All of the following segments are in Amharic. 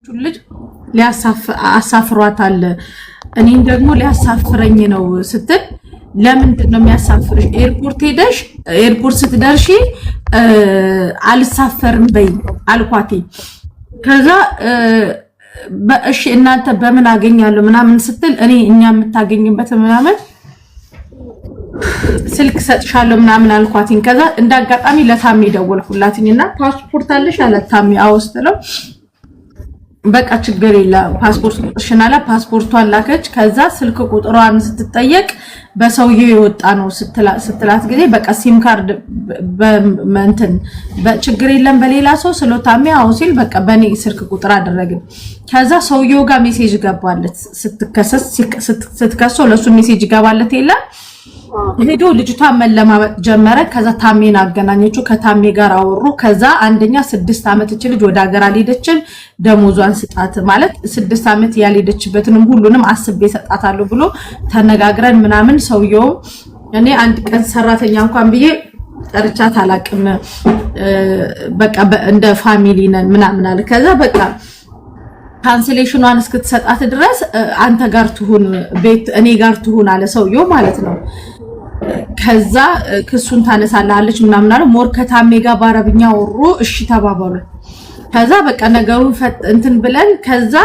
ልጅ ሊያሳፍሯታል እኔን ደግሞ ሊያሳፍረኝ ነው ስትል ለምንድን ነው የሚያሳፍርሽ ኤርፖርት ሄደሽ ኤርፖርት ስትደርሺ አልሳፈርም በይ አልኳት ከዛ እሺ እናንተ በምን አገኛለሁ ምናምን ስትል እኔ እኛ የምታገኝበት ምናምን ስልክ ሰጥሻለሁ ምናምን አልኳትኝ ከዛ እንዳጋጣሚ ለታሚ ደወልኩላትኝና ፓስፖርት አለሽ አለታሚ አውስተለው በቃ ችግር የለም ፓስፖርት ቁጥርሽናላ ፓስፖርቷን ላከች ከዛ ስልክ ቁጥሯን ስትጠየቅ በሰውዬው የወጣ ነው ስትላት ጊዜ በቃ ሲም ካርድ በመንተን በችግር የለም በሌላ ሰው ስለታሚ አው ሲል በቃ በኔ ስልክ ቁጥር አደረግን ከዛ ሰውዬው ጋር ሜሴጅ ገባለት ስትከሰው ለሱ ሜሴጅ ገባለት የለ ሄዶ ልጅቷ መለማመጥ ጀመረ ከዛ ታሜን አገናኘችው ከታሜ ጋር አወሩ ከዛ አንደኛ 6 አመት እቺ ልጅ ወደ ሀገር አልሄደችም ደሞዟን ስጣት ማለት 6 አመት ያልሄደችበትንም ሁሉንም አስቤ ሰጣታለሁ ብሎ ተነጋግረን ምናምን ሰውየው እኔ አንድ ቀን ሰራተኛ እንኳን ብዬ ጠርቻት አላቅም በቃ እንደ ፋሚሊ ነን ምናምን አለ ከዛ በቃ ካንሰሌሽኗን እስክትሰጣት ድረስ አንተ ጋር ትሁን ቤት እኔ ጋር ትሁን አለ ሰውየው ማለት ነው ከዛ ክሱን ታነሳለች ምናምን አለ ሞር ከታሜ ጋር ባረብኛ ወሩ እሺ ተባባሉ ከዛ በቃ ነገሩ እንትን ብለን ከዛ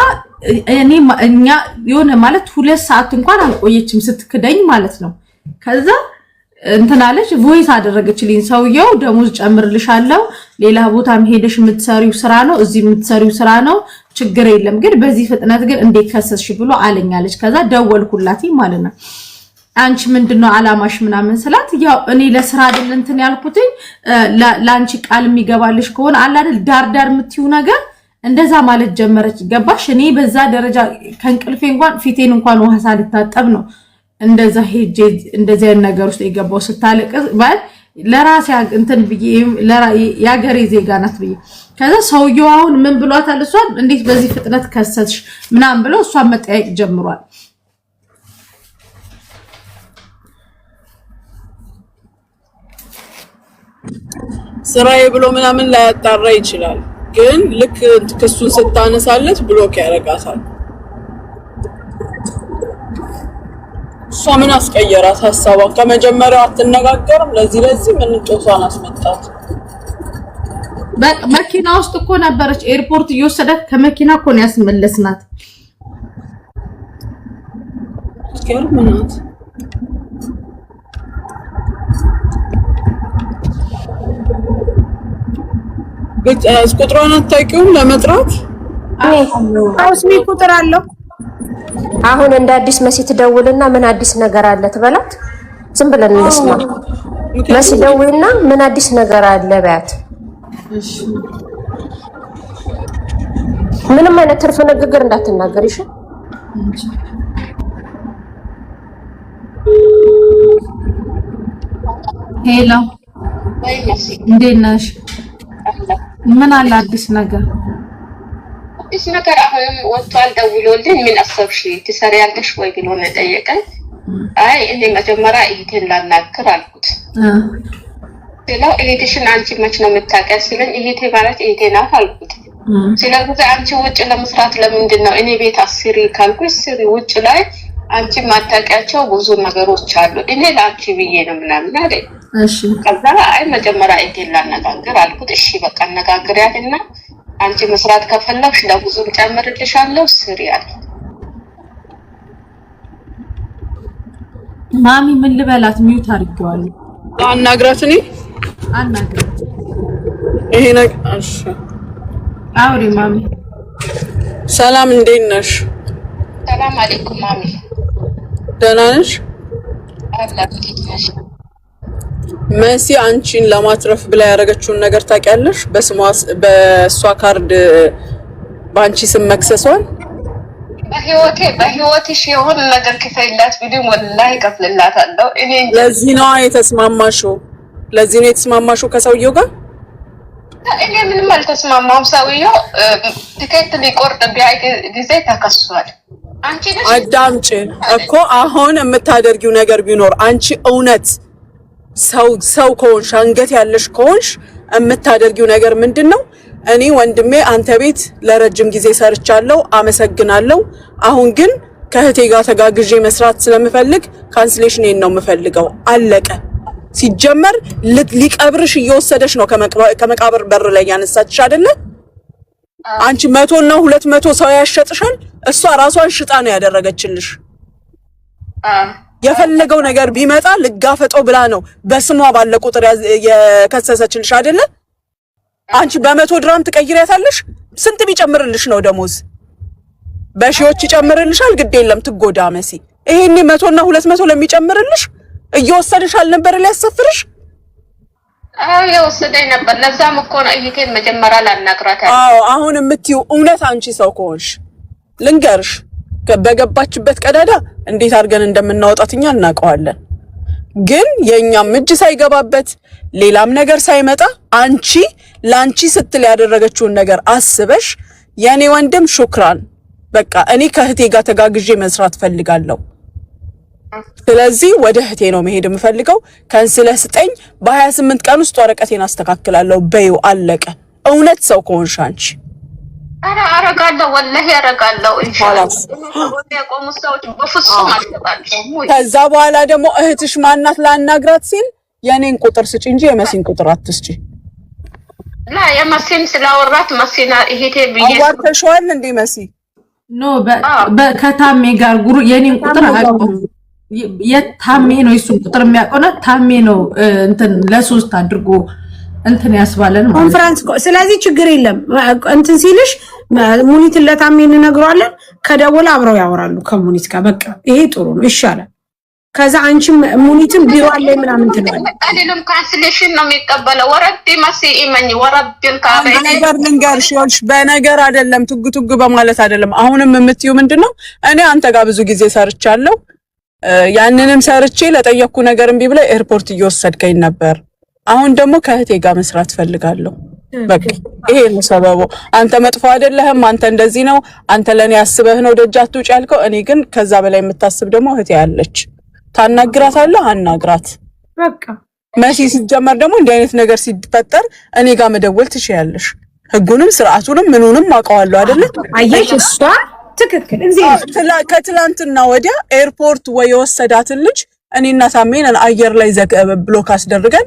እኛ የሆነ ማለት 2 ሰዓት እንኳን አልቆየችም ስትክደኝ ማለት ነው ከዛ እንትን አለች ቮይስ አደረገችልኝ ሰውየው ደሞዝ ጨምርልሻለሁ ሌላ ቦታ መሄደሽ የምትሰሪው ስራ ነው እዚህ የምትሰሪው ስራ ነው ችግር የለም ግን በዚህ ፍጥነት ግን እንዴት ከሰስሽ ብሎ አለኛለች ከዛ ደወልኩላት ማለት ነው አንቺ ምንድነው አላማሽ ምናምን ስላት ያው እኔ ለስራ አይደል እንትን ያልኩትኝ ላንቺ ቃል የሚገባልሽ ከሆነ አለ አይደል ዳርዳር የምትዩ ነገር እንደዛ ማለት ጀመረች ገባሽ እኔ በዛ ደረጃ ከንቅልፌ እንኳን ፊቴን እንኳን ውሃ ሳልታጠብ ነው እንደዛ ሄጄ እንደዛ ነገር ውስጥ የገባው ስታለቅስ ባል ለራሴ እንትን ብዬ ያገሬ ዜጋ ናት ብዬ ከዛ ሰውየው አሁን ምን ብሏታል እሷ እንዴት በዚህ ፍጥነት ከሰስሽ ምናምን ብለው እሷ መጠየቅ ጀምሯል ስራዬ ብሎ ምናምን ላይ ያጣራ ይችላል ግን ልክ ክሱን ስታነሳለት ብሎክ ያረጋታል እሷ ምን አስቀየራት ሐሳቧን ከመጀመሪያው አትነጋገርም ለዚህ ምን ጦሷን አስመጣት መኪና ውስጥ እኮ ነበረች ኤርፖርት እየወሰደት ከመኪና እኮ ነው ያስመለስናት ገርምናት ቁጥሯን አታውቂውም ለመጥራት አውስሚ ቁጥር አለው አሁን እንደ አዲስ መሲ ትደውልና ምን አዲስ ነገር አለ ትበላት ዝም ብለን እንስማ መሲ ደውልና ምን አዲስ ነገር አለ በያት እሺ ምንም አይነት ትርፍ ንግግር እንዳትናገር እሺ ሄሎ እንዴት ነሽ ምን አለ አዲስ ነገር አሁን ወጥቷል ደውሎልኝ ምን አሰብሽ ትሰሪያለሽ ወይ ብሎ ነው ጠየቀኝ አይ እኔ መጀመሪያ እህቴን ላናግር አልኩት ስለው እህቴሽን አንቺ መች ነው የምታውቂያት ሲለኝ እህቴ ማለት እህቴ ናት አልኩት ስለዚህ አንቺ ውጭ ለመስራት ለምንድን ነው እኔ ቤት አስሪ ካልኩሽ ስሪ ውጭ ላይ አንቺ ማታውቂያቸው ብዙ ነገሮች አሉ እኔ ላንቺ ብዬ ነው ምናምን አይደል እሺ ከዛ አይ መጀመሪያ እህቴን ላናግር አልኩት እሺ በቃ አነጋግሪያትና አንቺ መስራት ከፈለግሽ ለብዙም ጨምርልሻለሁ ስሪ አለ ማሚ ምን ልበላት ሚውት አድርጌዋለሁ አናግራት እኔ አናግራት ይሄ ነገር እሺ አውሪ ማሚ ሰላም እንዴት ነሽ ሰላም አለይኩም ማሚ ደህና ነሽ አላህ ይመስገን መሲ አንቺን ለማትረፍ ብላ ያረጋችውን ነገር ታውቂያለሽ በሷ ካርድ ባንቺ ስም መክሰሷን በህይወትሽ የሆነ ነገር ከፈይላት ቢዱም ወላሂ ከፍልላታለሁ እኔ ለዚህ ነው የተስማማሽው ከሰውየው ጋር እኔ ምንም አልተስማማም ሰውየው ትኬት ሊቆርጥ ቢያይ ጊዜ ተከሷል አንቺ ነሽ አዳምጪ እኮ አሁን የምታደርጊው ነገር ቢኖር አንቺ እውነት ሰው ከሆንሽ አንገት ያለሽ ከሆንሽ የምታደርጊው ነገር ምንድነው እኔ ወንድሜ አንተ ቤት ለረጅም ጊዜ ሰርቻለሁ አመሰግናለሁ አሁን ግን ከህቴ ጋር ተጋግዤ መስራት ስለምፈልግ ካንስሌሽን ነው የምፈልገው አለቀ ሲጀመር ሊቀብርሽ እየወሰደሽ ነው ከመቃብር በር ላይ ያነሳችሽ አይደለ አንቺ 100 እና 200 ሰው ያሸጥሻል እሷ ራሷን ሽጣ ነው ያደረገችልሽ የፈለገው ነገር ቢመጣ ልጋፈጠው ብላ ነው በስሟ ባለ ቁጥር የከሰሰችልሽ አይደለ አንቺ በ100 ድራም ትቀይሪያታለሽ ስንት ቢጨምርልሽ ነው ደሞዝ በሺዎች ይጨምርልሻል ግድ የለም ትጎዳ መሲ ይሄኔ 100 እና 200 ለሚጨምርልሽ እየወሰደሽ አልነበር ሊያሰፍርሽ የወሰደኝ ነበር ለዛም እኮ ነው እይቴን መጀመሪያ ላናግራት አሁን የምትዩ እውነት አንቺ ሰው ከሆንሽ ልንገርሽ በገባችበት ቀዳዳ እንዴት አድርገን እንደምናወጣትኛ እናውቀዋለን ግን የኛም እጅ ሳይገባበት ሌላም ነገር ሳይመጣ አንቺ ላንቺ ስትል ያደረገችውን ነገር አስበሽ የኔ ወንድም ሹክራን በቃ እኔ ከህቴ ጋር ተጋግዤ መስራት ፈልጋለሁ ስለዚህ ወደ ህቴ ነው መሄድ የምፈልገው ካንስለ ስጠኝ በ28 ቀን ውስጥ ወረቀቴን አስተካክላለሁ በዩ አለቀ እውነት ሰው ከሆንሽ አንቺ አረጋለሁ ወላሂ አረጋለሁ ኢንሻአላህ የቆሙ ሰዎች በፍጹም አልተባልኩም ከዛ በኋላ ደግሞ እህትሽ ማናት ላናግራት ሲል የኔን ቁጥር ስጪ እንጂ የመሲን ቁጥር አትስጪ ላ የመሲን ስላወራት መሲና እህቴ አዋርተሽዋል እንዴ መሲ ኖ በከታሜ ጋር ጉሩ የኔን ቁጥር አቆም የታሜ ነው እሱ ቁጥር የሚያቆና ታሜ ነው እንትን ለሶስት አድርጎ እንትን ያስባለን ኮንፈረንስ ስለዚህ ችግር የለም እንትን ሲልሽ ሙኒትን ለታሜ እንነግረዋለን ከደወለ አብረው ያወራሉ ከሙኒት ጋር በቃ ይሄ ጥሩ ነው ይሻላል ከዛ አንቺም ሙኒትን ቢሮ አለ ምናምን ትላለች ቀሊሉም ካንስሌሽን ነው የሚቀበለው ወረዲ መሲ ኢማኒ ወረዲን ካበይ ነገር ልንገርሽ ይኸውልሽ በነገር አይደለም ትጉ በማለት አይደለም አሁንም የምትዩ ምንድነው እኔ አንተ ጋር ብዙ ጊዜ ሰርቻለሁ ያንንም ሰርቼ ለጠየቅኩ ነገር እምቢ ብለ ኤርፖርት እየወሰድከኝ ነበር አሁን ደግሞ ከህቴ ጋር መስራት ፈልጋለሁ በቃ ይሄ ነው ሰበቡ አንተ መጥፎ አይደለህም አንተ እንደዚህ ነው አንተ ለኔ ያስበህ ነው ደጃቱ ውጭ ያልከው እኔ ግን ከዛ በላይ የምታስብ ደግሞ እህቴ ያለች ታናግራታለህ አናግራት በቃ መሲ ሲጀመር ደግሞ እንዲህ አይነት ነገር ሲፈጠር እኔ ጋር መደወል ትችያለሽ ህጉንም ስርዓቱንም ምኑንም አውቀዋለሁ አይደል አየሽ እሷ ትክክል ከትላንትና ወዲያ ኤርፖርት ወይ ወሰዳትን ልጅ እኔና ታሜን አየር ላይ ብሎክ አስደርገን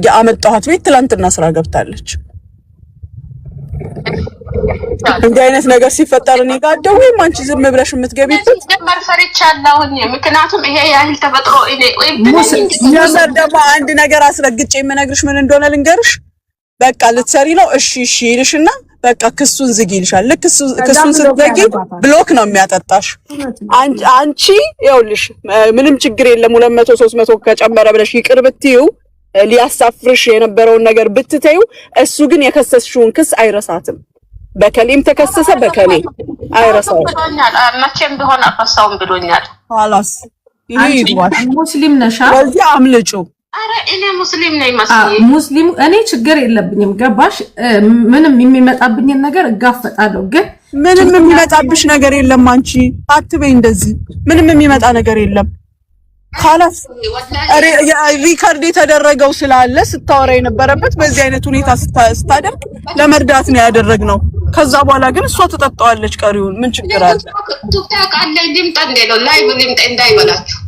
ያመጣኋት ቤት ትላንትና ስራ ገብታለች እንዲህ አይነት ነገር ሲፈጠር እኔ ጋር ደውይ አንቺ ዝም ብለሽ የምትገቢበት ጀመር ፈርቻለሁኝ ምክንያቱም ይሄ ያህል ተፈጥሮ እኔ ሙሰር ደግሞ አንድ ነገር አስረግጬ የምነግርሽ ምን እንደሆነ ልንገርሽ በቃ ልትሰሪ ነው እሺ ይልሽና በቃ ክሱን ዝጊ ይልሻል ልክ ክሱን ስትዘጊ ብሎክ ነው የሚያጠጣሽ አንቺ ይኸውልሽ ምንም ችግር የለም 200 300 ከጨመረ ብለሽ ይቅር ብትዩ ሊያሳፍርሽ የነበረውን ነገር ብትተዩ እሱ ግን የከሰስሽውን ክስ አይረሳትም በከሌም ተከሰሰ በከሌ አይረሳው መቼም ቢሆን አፈሳውም ብሎኛል خلاص ይሄ ይዋሽ ሙስሊም ነሽ ወልጂ አምልጩ አረ እኔ ሙስሊም ነኝ መስዬ ሙስሊም እኔ ችግር የለብኝም ገባሽ ምንም የሚመጣብኝ ነገር እጋፈጣለሁ ግን ምንም የሚመጣብሽ ነገር የለም አንቺ አትበይ እንደዚህ ምንም የሚመጣ ነገር የለም خلاص ሪከርድ የተደረገው ስላለ ስታወራ የነበረበት በዚህ አይነት ሁኔታ ስታደርግ ለመርዳት ነው ያደረግነው ከዛ በኋላ ግን እሷ ተጠጣዋለች ቀሪውን ምን ችግር አለ ቱክታክ አለ እንዲም ጠንዴሎ ላይቭ ሊምጥ እንዳይበላችሁ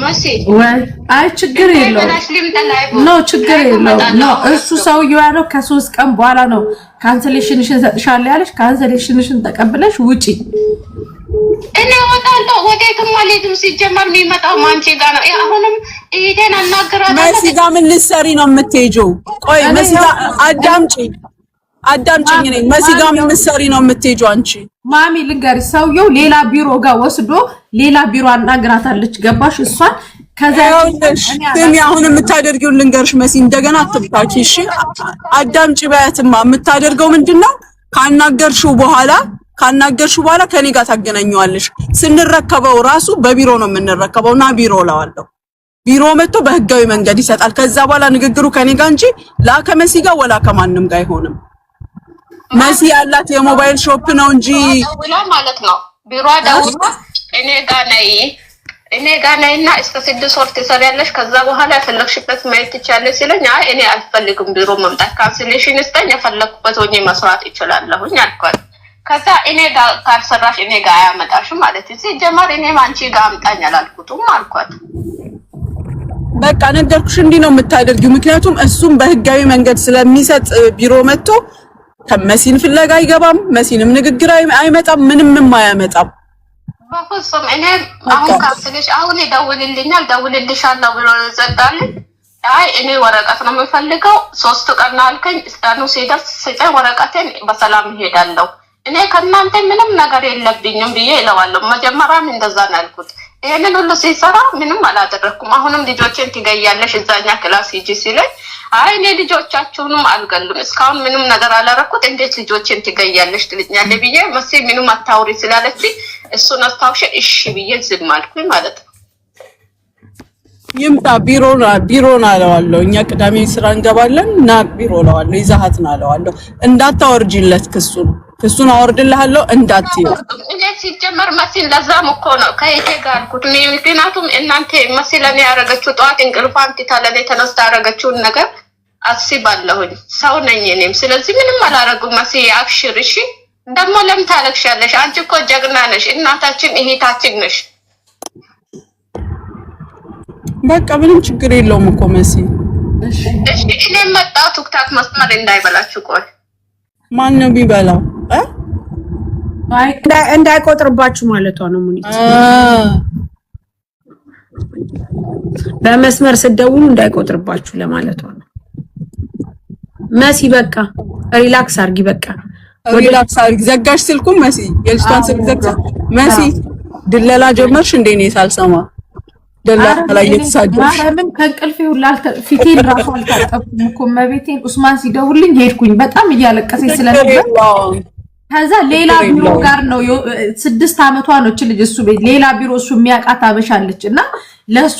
ማሲ ወይ አይ ችግር የለውም ኖ ችግር የለውም ኖ እሱ ሰውዬው ያለው ከ3 ቀን በኋላ ነው ካንሰሌሽንሽን ሰጥሻለሁ ያለሽ ካንሰሌሽንሽን ተቀብለሽ ውጪ እኔ ወጣለሁ ወዴትም አልሄድም ሲጀመር የሚመጣው ማንቺ ጋር ነው አሁንም እሄደን አናግራታለሁ መሲ ጋር ምን ልትሰሪ ነው የምትሄጂው ቆይ መሲ ጋር አዳምጪኝ ነኝ መሲ ጋር ምን ልትሰሪ ነው የምትሄጂው አንቺ ማሚ ልንገርሽ ሰውዬው ሌላ ቢሮ ጋር ወስዶ ሌላ ቢሮ አናግራታለች ገባሽ እሷን ከዛ እኔ አሁን የምታደርጊው ልንገርሽ መሲ እንደገና አትብታኪ እሺ አዳምጪ በያትማ የምታደርገው ምንድነው ካናገርሽው በኋላ ከኔ ጋር ታገናኙዋለሽ ስንረከበው ራሱ በቢሮ ነው የምንረከበውና ቢሮ ላዋለው ቢሮ መጥቶ በህጋዊ መንገድ ይሰጣል ከዛ በኋላ ንግግሩ ከኔ ጋር እንጂ ላከመሲ ጋር ወላ ከማንም ጋር አይሆንም መሲ ያላት የሞባይል ሾፕ ነው እንጂ ደውላ ማለት ነው ቢሮ ደውላ እኔ ጋር ነይ እኔ ጋር ነይና እስከ 6 ወር ትሰሪያለሽ ከዛ በኋላ ፈለግሽበት ማየት ትችያለሽ ሲለኝ አይ እኔ አልፈልግም ቢሮ መምጣት ካንስሌሽን እስጠኝ የፈለኩበት ሆኜ መስራት እችላለሁኝ አልኳት። ከዛ እኔ ጋር ካልሰራሽ እኔ ጋር አያመጣሽም ማለት ሲጀመር እኔም አንቺ ጋር አምጣኝ አላልኩትም አልኳት። በቃ ነገርኩሽ እንዲህ ነው የምታደርጊው። ምክንያቱም እሱም በህጋዊ መንገድ ስለሚሰጥ ቢሮ መጥቶ ከመሲን ፍለጋ አይገባም፣ መሲንም ንግግር አይመጣም፣ ምንም አያመጣም። በፍጹም እኔ አሁን ካንስሌሽ አሁን ይደውልልኛል ደውልልሻለሁ ብሎ ዘጋል። አይ እኔ ወረቀት ነው የምፈልገው 3 ቀን አልከኝ እስካኑ ሲደርስ ስጠኝ ወረቀቴን በሰላም ሄዳለሁ እኔ ከናንተ ምንም ነገር የለብኝም ብዬ እለዋለሁ። መጀመሪያም እንደዛ ነው ያልኩት። ይሄንን ሁሉ ሲሰራ ምንም አላደረኩም። አሁንም ልጆችን ትገያለሽ እዛኛ ክላስ ሂጂ ሲለኝ አይ እኔ ልጆቻችሁንም አልገልም እስካሁን ምንም ነገር አላረኩት እንዴት ልጆችን ትገያለሽ ትልኛለሽ ብዬ መሲ ምንም አታውሪ ስላለች እሱን አስታውሽ እሺ ብዬ ዝም አልኩኝ ማለት ነው። ይምጣ ቢሮና አለዋለሁ። እኛ ቅዳሜ ስራ እንገባለን እና ቢሮ አለዋለሁ ይዛሃትና አለዋለሁ። እንዳታወርጂለት ክሱን አወርድልሃለሁ እንዳትዪ። እኔ ሲጀመር መሲን ለዛም እኮ ነው ከይሄ ጋር አልኩት። ምክንያቱም እናንተ መሲ ለኔ ያረጋችሁ ጠዋት እንቅልፏን ትታ ለኔ ተነስታ ያረጋችሁን ነገር አስባለሁኝ ሰው ነኝ እኔም። ስለዚህ ምንም አላረጉም። መሲ አብሽር እሺ። ደግሞ ለምን ታለቅሻለሽ? አንቺ እኮ ጀግና ነሽ፣ እናታችን እህታችን ነሽ። በቃ ምንም ችግር የለውም እኮ መሲ። እሺ እኔ መጣሁ ቲክታክ መስመር እንዳይበላችሁ። ቆይ ማን ነው ቢበላው? እንዳይቆጥርባችሁ ማለቷ ነው ሙኒት። በመስመር ስትደውሉ እንዳይቆጥርባችሁ ለማለቷ ነው መሲ። በቃ ሪላክስ አርጊ። በቃ ሪላክስ አርጊ። ዘጋሽ ስልኩን መሲ፣ የልጅቷን ስልክ ዘጋሽ መሲ። ድለላ ጀመርሽ እንዴ? እኔ ሳልሰማ ደላላ ላይ የተሳደብሽ ማረምን ከእንቅልፌ ሁላ ፊቴን ራሱ አልታጠብኩም እኮ መቤቴን። ኡስማን ሲደውልኝ ሄድኩኝ በጣም እያለቀሰኝ ስለነበር። ከዛ ሌላ ቢሮ ጋር ነው 6 አመቷ ነው እቺ ልጅ እሱ ቤት ሌላ ቢሮ እሱ የሚያውቃት አበሻለች እና ለሱ